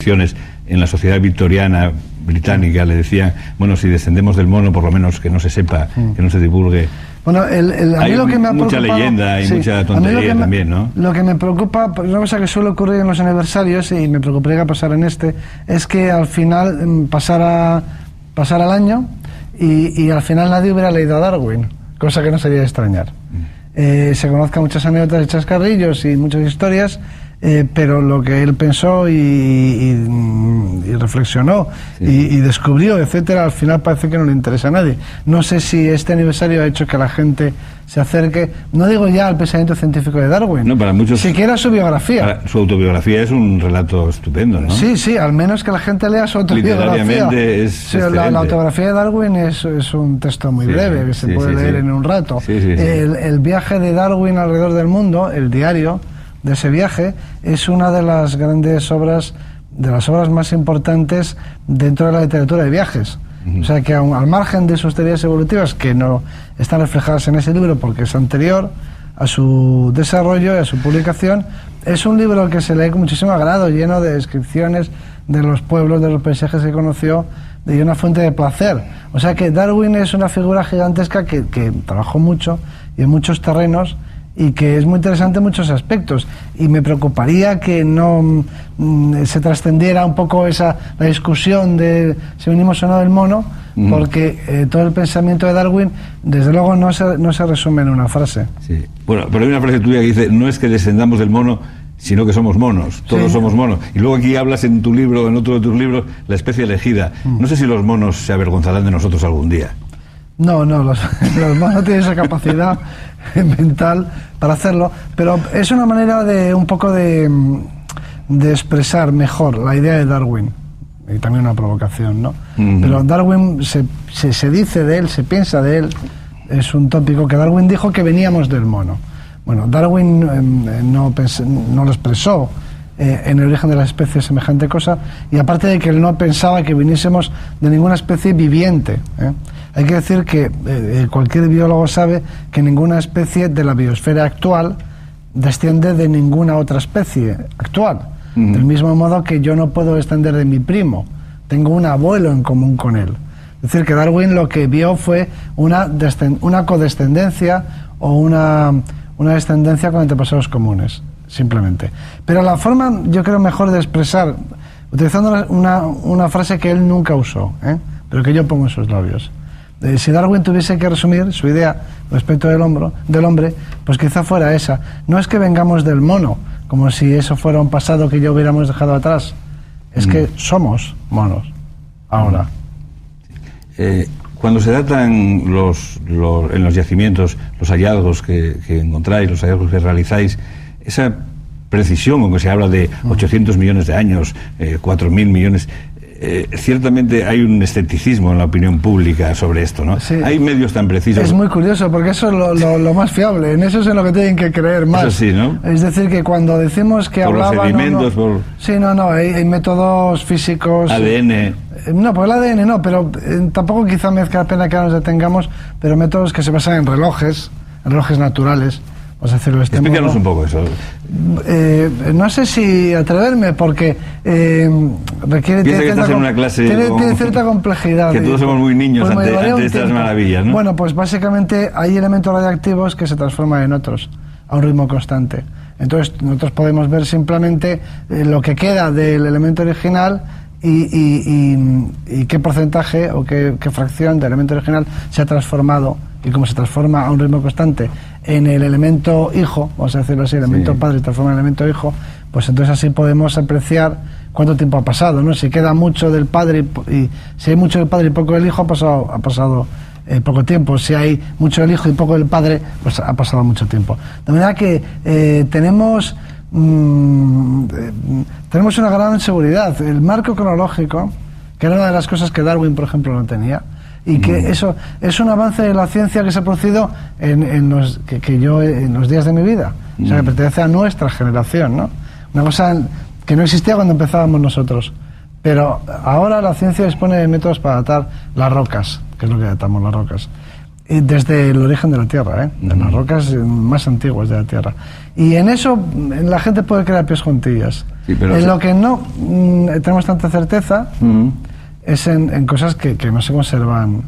tradiciones en la sociedad victoriana británica le decían, bueno, si descendemos del mono, por lo menos que no se sepa, que no se divulgue. Bueno, a mí lo que me ha mucha leyenda y mucha tontería también, ¿no? Lo que me preocupa, una cosa que suele ocurrir en los aniversarios, y me preocuparía que pasara en este, es que al final pasara el año y al final nadie hubiera leído a Darwin, cosa que no sería de extrañar. Se conozcan muchas anécdotas y chascarrillos y muchas historias, pero lo que él pensó y reflexionó y descubrió, etcétera, al final parece que no le interesa a nadie. No sé si este aniversario ha hecho que la gente se acerque, no digo ya al pensamiento científico de Darwin, no, para muchos, siquiera su biografía. Su autobiografía es un relato estupendo, ¿no? Sí, al menos que la gente lea su autobiografía. Literariamente es la autobiografía de Darwin es un texto muy breve, que se puede leer en un rato. El viaje de Darwin alrededor del mundo, el diario de ese viaje, es una de las grandes obras, de las obras más importantes dentro de la literatura de viajes. O sea que al margen de sus teorías evolutivas, que no están reflejadas en ese libro porque es anterior a su desarrollo y a su publicación, es un libro que se lee con muchísimo agrado, lleno de descripciones de los pueblos, de los paisajes que conoció, y una fuente de placer. O sea que Darwin es una figura gigantesca que trabajó mucho y en muchos terrenos, y que es muy interesante en muchos aspectos, y me preocuparía que no se trascendiera un poco la discusión de si venimos o no del mono, porque todo el pensamiento de Darwin desde luego no se resume en una frase. Sí. Bueno, pero hay una frase tuya que dice, no es que descendamos del mono, sino que somos monos, todos somos monos. Y luego aquí hablas en tu libro, en otro de tus libros, la especie elegida. No sé si los monos se avergonzarán de nosotros algún día. No, los monos tienen esa capacidad mental para hacerlo, pero es una manera de un poco de expresar mejor la idea de Darwin, y también una provocación, ¿no? Pero Darwin se dice de él, se piensa de él, es un tópico que Darwin dijo que veníamos del mono. Bueno, Darwin no lo expresó en el origen de la especie semejante cosa, y aparte de que él no pensaba que viniésemos de ninguna especie viviente, Hay que decir que cualquier biólogo sabe que ninguna especie de la biosfera actual desciende de ninguna otra especie actual. Del mismo modo que yo no puedo descender de mi primo, tengo un abuelo en común con él. Es decir, que Darwin lo que vio fue una codescendencia o una descendencia con antepasados comunes, simplemente. Pero la forma, yo creo, mejor de expresar, utilizando una frase que él nunca usó, pero que yo pongo en sus labios. Si Darwin tuviese que resumir su idea respecto del hombre, pues quizá fuera esa. No es que vengamos del mono, como si eso fuera un pasado que ya hubiéramos dejado atrás. Es que somos monos, ahora. Cuando se datan en los yacimientos los hallazgos que encontráis, los hallazgos que realizáis, esa precisión con que se habla de 800 millones de años, 4.000 millones... ciertamente hay un escepticismo en la opinión pública sobre esto, ¿no? Sí. Hay medios tan precisos. Es muy curioso, porque eso es lo más fiable, en eso es en lo que tienen que creer más. Eso sí, ¿no? Es decir, que cuando decimos que por los sedimentos, por... Sí, hay métodos físicos... ADN... No, por el ADN no, pero tampoco quizá merezca la pena que nos detengamos, pero métodos que se basan en relojes naturales. Vamos a hacerlo de este modo. Explícanos un poco eso. No sé si atreverme, porque requiere... Tiene cierta complejidad. Que todos somos muy niños ante estas maravillas, ¿no? Bueno, pues básicamente hay elementos radiactivos que se transforman en otros a un ritmo constante. Entonces nosotros podemos ver simplemente lo que queda del elemento original y qué porcentaje o qué fracción del elemento original se ha transformado, y cómo se transforma a un ritmo constante en el elemento hijo, vamos a decirlo así, el elemento padre transforma en el elemento hijo, pues entonces así podemos apreciar cuánto tiempo ha pasado, ¿no? Si queda mucho del padre y si hay mucho del padre y poco del hijo, ha pasado poco tiempo. Si hay mucho del hijo y poco del padre, pues ha pasado mucho tiempo. De manera que tenemos una gran seguridad. El marco cronológico, que era una de las cosas que Darwin, por ejemplo, no tenía, y que eso es un avance de la ciencia que se ha producido en los días de mi vida, o sea, que pertenece a nuestra generación, ¿no? Una cosa que no existía cuando empezábamos nosotros, pero ahora la ciencia dispone de métodos para datar las rocas, que es lo que datamos las rocas, y desde el origen de la Tierra, de las rocas más antiguas de la Tierra, y en eso la gente puede crear pies juntillas. Sí, pero en lo que no tenemos tanta certeza es en cosas que no se conservan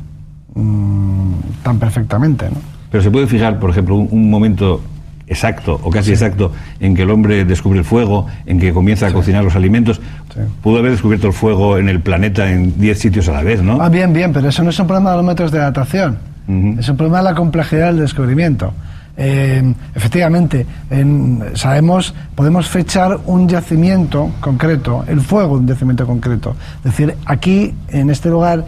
tan perfectamente, ¿no? Pero se puede fijar, por ejemplo, un momento exacto o casi exacto en que el hombre descubre el fuego, en que comienza a cocinar los alimentos. Pudo haber descubierto el fuego en el planeta en 10 sitios a la vez, ¿no? Bien, pero eso no es un problema de los métodos de datación. Es un problema de la complejidad del descubrimiento. Efectivamente, podemos fechar un yacimiento concreto, el fuego de un yacimiento concreto. Es decir, aquí, en este hogar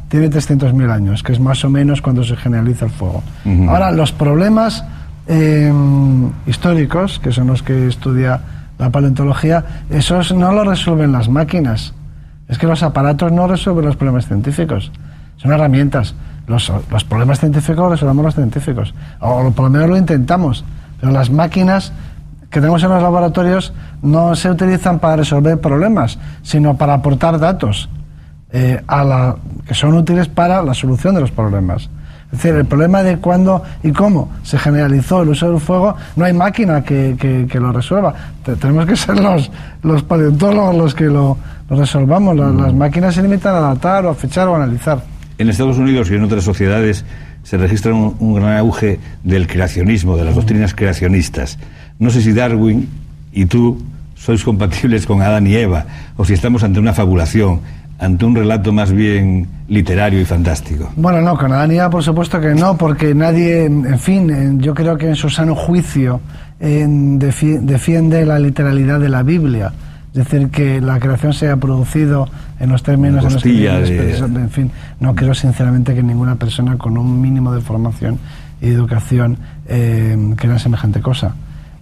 tiene 300.000 años, que es más o menos cuando se generaliza el fuego. Ahora, los problemas históricos, que son los que estudia la paleontología, esos no los resuelven las máquinas. Es que los aparatos no resuelven los problemas científicos, son herramientas. Los problemas científicos los resolvemos los científicos, o por lo menos lo intentamos, pero las máquinas que tenemos en los laboratorios no se utilizan para resolver problemas, sino para aportar datos que son útiles para la solución de los problemas. Es decir, el problema de cuándo y cómo se generalizó el uso del fuego, no hay máquina que lo resuelva. Tenemos que ser los paleontólogos los que lo resolvamos. Las máquinas se limitan a datar o a fechar o a analizar. En Estados Unidos y en otras sociedades se registra un gran auge del creacionismo, de las doctrinas creacionistas. No sé si Darwin y tú sois compatibles con Adán y Eva, o si estamos ante una fabulación, ante un relato más bien literario y fantástico. Bueno, no, con Adán y Eva por supuesto que no, porque nadie, en fin, yo creo que en su sano juicio defiende la literalidad de la Biblia. Es decir, que la creación se ha producido en los términos en los que... En fin, no creo sinceramente que ninguna persona con un mínimo de formación y educación crea semejante cosa.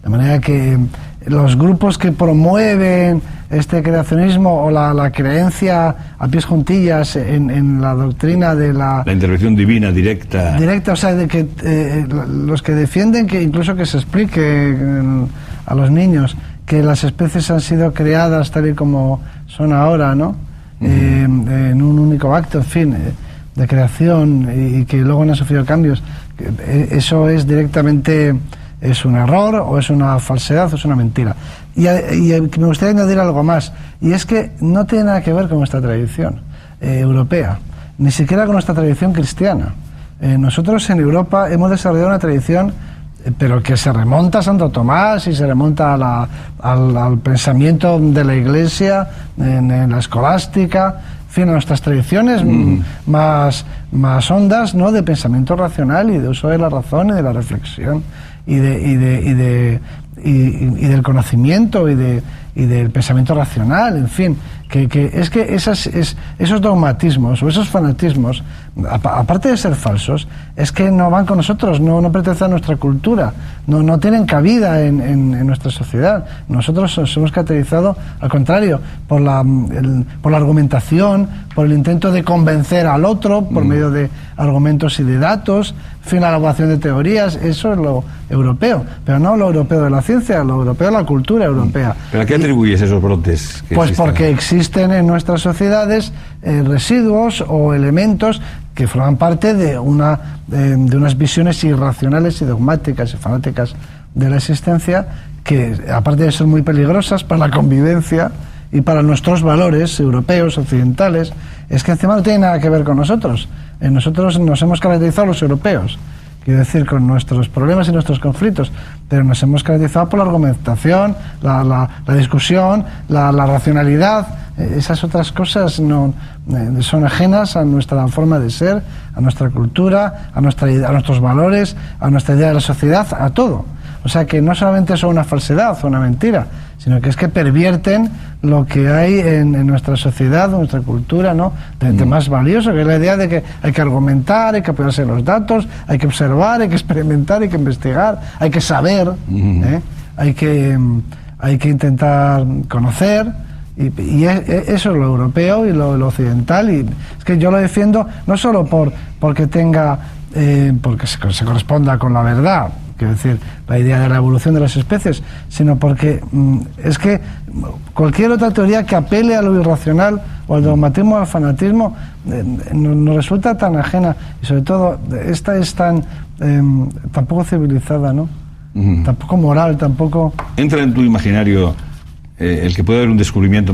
De manera que los grupos que promueven este creacionismo o la creencia a pies juntillas en la doctrina de la intervención divina directa, o sea, de que los que defienden que incluso que se explique a los niños que las especies han sido creadas tal y como son ahora, ¿no? En un único acto, en fin, de creación, y que luego no han sufrido cambios. Eso es directamente, es un error, o es una falsedad, o es una mentira. Y me gustaría añadir algo más, y es que no tiene nada que ver con nuestra tradición europea, ni siquiera con nuestra tradición cristiana. Nosotros en Europa hemos desarrollado una tradición, pero que se remonta a Santo Tomás y se remonta al pensamiento de la Iglesia, en la escolástica, en fin, a nuestras tradiciones más hondas, ¿no?, de pensamiento racional y de uso de la razón y de la reflexión y del conocimiento y del pensamiento racional, en fin, que esos dogmatismos o esos fanatismos, aparte de ser falsos, es que no van con nosotros, no pertenecen a nuestra cultura, no tienen cabida en nuestra sociedad. Nosotros nos hemos caracterizado, al contrario, por la argumentación, por el intento de convencer al otro por medio de argumentos y de datos, en fin, la elaboración de teorías. Eso es lo europeo, pero no lo europeo de la ciencia, lo europeo de la cultura europea. ¿Pero a qué atribuyes esos brotes? Pues porque existen en nuestras sociedades residuos o elementos que forman parte de unas visiones irracionales y dogmáticas y fanáticas de la existencia, que aparte de ser muy peligrosas para la convivencia y para nuestros valores europeos, occidentales, es que encima no tiene nada que ver con nosotros. Nosotros nos hemos caracterizado los europeos, quiero decir, con nuestros problemas y nuestros conflictos, pero nos hemos caracterizado por la argumentación, la discusión, la racionalidad. Esas otras cosas no son ajenas a nuestra forma de ser, a nuestra cultura, a nuestros valores, a nuestra idea de la sociedad, a todo. O sea que no solamente son una falsedad o una mentira, sino que es que pervierten lo que hay en nuestra sociedad, nuestra cultura, ¿no?, de más valioso, que es la idea de que hay que argumentar, hay que apoyarse en los datos, hay que observar, hay que experimentar, hay que investigar, hay que saber, hay que intentar conocer, y eso es lo europeo y lo occidental, y es que yo lo defiendo no solo porque se corresponda con la verdad, quiero decir, la idea de la evolución de las especies, sino porque es que cualquier otra teoría que apele a lo irracional o al dogmatismo o al fanatismo nos resulta tan ajena, y sobre todo esta es tan poco civilizada, ¿no? Tampoco moral, tampoco... ¿Entra en tu imaginario el que pueda haber un descubrimiento